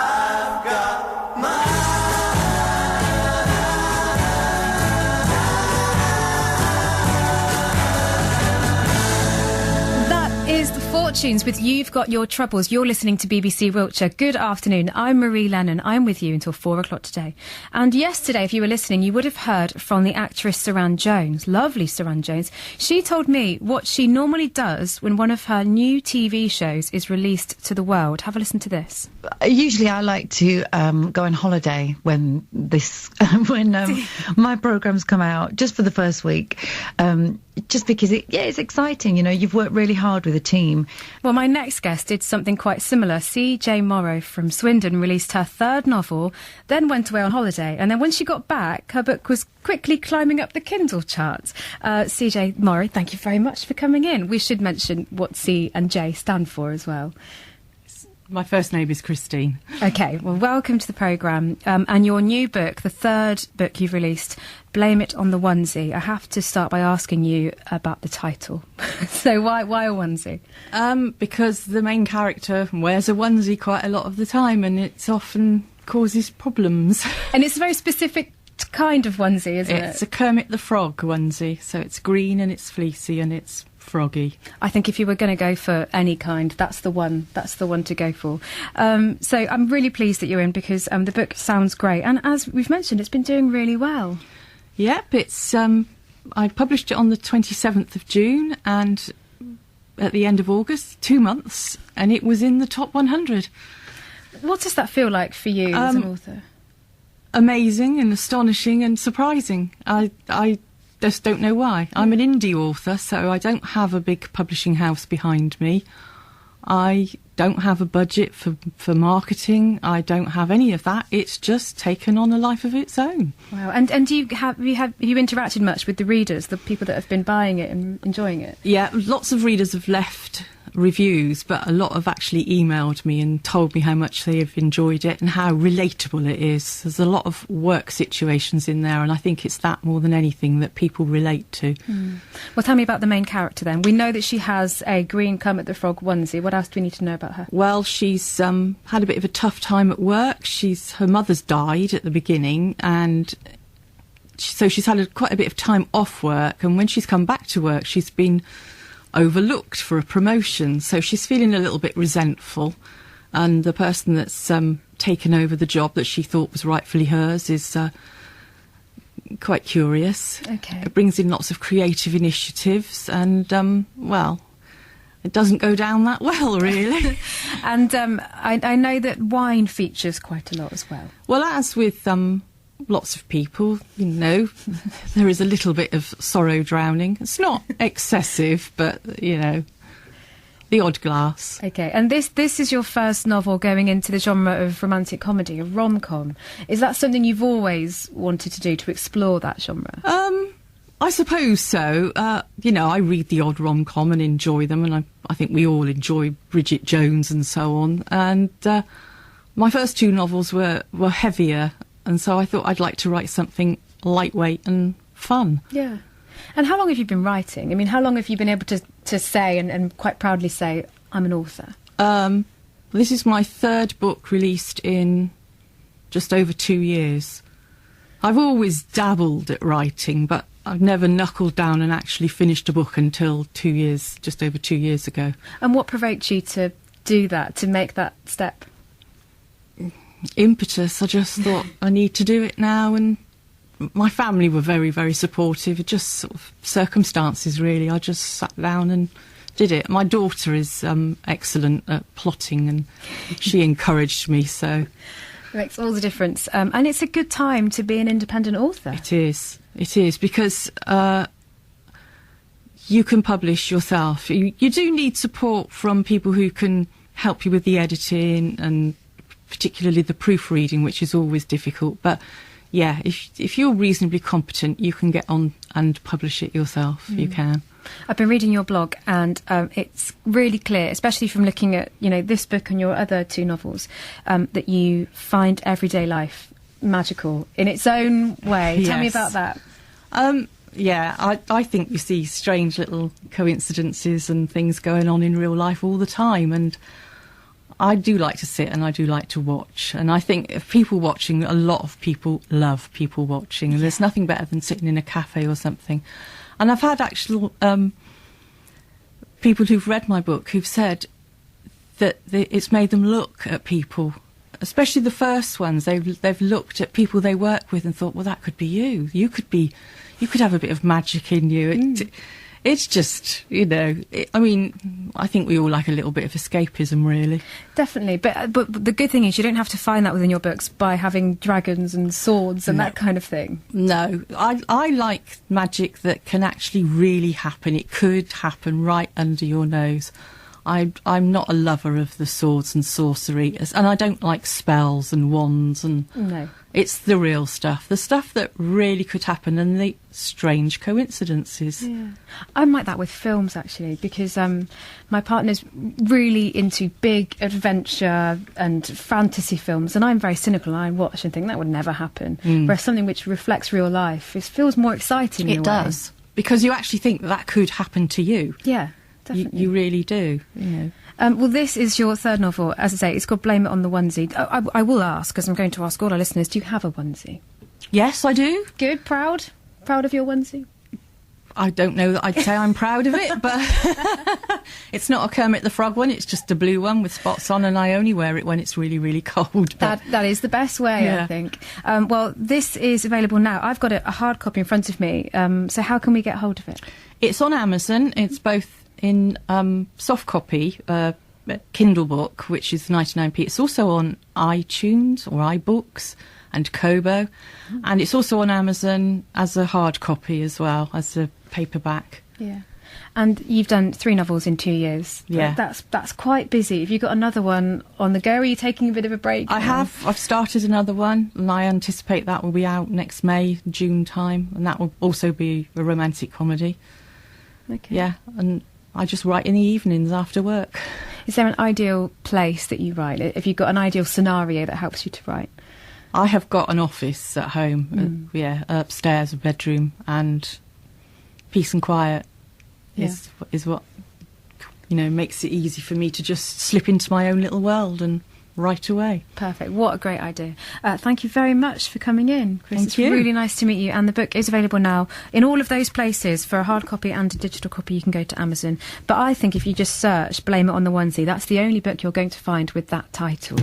I've got my is The Fortunes with You've Got Your Troubles. You're listening to BBC Wiltshire. Good afternoon. I'm Marie Lennon. I'm with you until 4 o'clock today. And yesterday, if you were listening, you would have heard from the actress Saran Jones. Lovely Saran Jones. She told me what she normally does when one of her new TV shows is released to the world. Have a listen to this. Usually I like to go on holiday when my programmes come out, just for the first week. Just because it's exciting, you know, you've worked really hard with a team. Well, my next guest did something quite similar. CJ Morrow from Swindon released her third novel, then went away on holiday, and then when she got back, her book was quickly climbing up the Kindle charts. CJ Morrow, thank you very much for coming in. We should mention what C and J stand for as well. My first name is Christine. OK, well, welcome to the programme. And your new book, the third book you've released, Blame It on the Onesie. I have to start by asking you about the title. So why a onesie? Because the main character wears a onesie quite a lot of the time, and it often causes problems. And it's a very specific kind of onesie, isn't it? It's a Kermit the Frog onesie, so it's green and it's fleecy and it's froggy. I think if you were going to go for any kind, that's the one to go for. So I'm really pleased that you're in, because the book sounds great, and as we've mentioned, it's been doing really well. Yep, it's I published it on the 27th of June, and at the end of August, 2 months, and it was in the top 100. What does that feel like for you as an author? Amazing and astonishing and surprising. I just don't know why. I'm an indie author, so I don't have a big publishing house behind me. I don't have a budget for marketing. I don't have any of that. It's just taken on a life of its own. Wow. And have you interacted much with the readers, the people that have been buying it and enjoying it? Yeah, lots of readers have left reviews, but a lot have actually emailed me and told me how much they have enjoyed it and how relatable it is. There's a lot of work situations in there, and I think it's that more than anything that people relate to. Well, tell me about the main character then. We know that she has a green Kermit the Frog onesie. What else do we need to know about her? Well, she's had a bit of a tough time at work. Her mother's died at the beginning, and so she's had quite a bit of time off work, and when she's come back to work, she's been overlooked for a promotion, so she's feeling a little bit resentful, and the person that's taken over the job that she thought was rightfully hers is quite curious. Okay. It brings in lots of creative initiatives, and well, it doesn't go down that well, really. And I know that wine features quite a lot as well. Well, as with lots of people, you know, there is a little bit of sorrow drowning. It's not excessive, but, you know, the odd glass. OK, and this is your first novel going into the genre of romantic comedy, a rom-com. Is that something you've always wanted to do, to explore that genre? I suppose so. You know, I read the odd rom-com and enjoy them, and I think we all enjoy Bridget Jones and so on. And my first two novels were heavier, and so I thought I'd like to write something lightweight and fun. Yeah. And how long have you been writing? I mean, how long have you been able to say and quite proudly say, I'm an author? This is my third book, released in just over 2 years. I've always dabbled at writing, but I've never knuckled down and actually finished a book until just over 2 years ago. And what provoked you to do that, to make that step? Impetus. I just thought I need to do it now, and my family were very, very supportive. It just sort of circumstances, really. I just sat down and did it. My daughter is excellent at plotting, and she encouraged me, so it makes all the difference. And it's a good time to be an independent author. It is, because you can publish yourself. You do need support from people who can help you with the editing and particularly the proofreading, which is always difficult. But yeah, if you're reasonably competent, you can get on and publish it yourself. You can. I've been reading your blog, and it's really clear, especially from looking at, you know, this book and your other two novels, that you find everyday life magical in its own way. Yes. Tell me about that. Yeah, I think you see strange little coincidences and things going on in real life all the time, and I do like to sit and I do like to watch. And I think if people watching, a lot of people love people watching. And there's nothing better than sitting in a cafe or something. And I've had actual people who've read my book who've said that it's made them look at people, especially the first ones. They've looked at people they work with and thought, well, that could be you. You could have a bit of magic in you. It's just, you know, I think we all like a little bit of escapism, really. Definitely, but the good thing is you don't have to find that within your books by having dragons and swords and that kind of thing. No, I like magic that can actually really happen. It could happen right under your nose. I'm not a lover of the swords and sorcery, and I don't like spells and wands and... No. It's the real stuff, the stuff that really could happen, and the strange coincidences. Yeah. I'm like that with films, actually, because my partner's really into big adventure and fantasy films, and I'm very cynical. I watch and think that would never happen. Whereas something which reflects real life, it feels more exciting in a way. It does, because you actually think that could happen to you. Yeah, definitely. You really do, you know. Well, this is your third novel. As I say, it's called Blame It on the Onesie. I will ask, because I'm going to ask all our listeners, do you have a onesie? Yes, I do. Good, proud? Proud of your onesie? I don't know that I'd say I'm proud of it, but it's not a Kermit the Frog one. It's just a blue one with spots on, and I only wear it when it's really, really cold. That is the best way, yeah. I think. Well, this is available now. I've got a hard copy in front of me. So how can we get hold of it? It's on Amazon. It's both in soft copy, Kindle book, which is 99p. It's also on iTunes or iBooks and Kobo, and it's also on Amazon as a hard copy as well, as a paperback. Yeah. And you've done 3 novels in 2 years. Yeah. That's quite busy. Have you got another one on the go? Are you taking a bit of a break? I have. I've started another one, and I anticipate that will be out next May, June time, and that will also be a romantic comedy. Okay. Yeah, and I just write in the evenings after work. Is there an ideal place that you write? Have you got an ideal scenario that helps you to write? I have got an office at home, upstairs, a bedroom, and peace and quiet is what, you know, makes it easy for me to just slip into my own little world and write away. Perfect. What a great idea. Thank you very much for coming in, Chris. Thank you. It's really nice to meet you. And the book is available now in all of those places. For a hard copy and a digital copy, you can go to Amazon. But I think if you just search Blame It on the Onesie, that's the only book you're going to find with that title.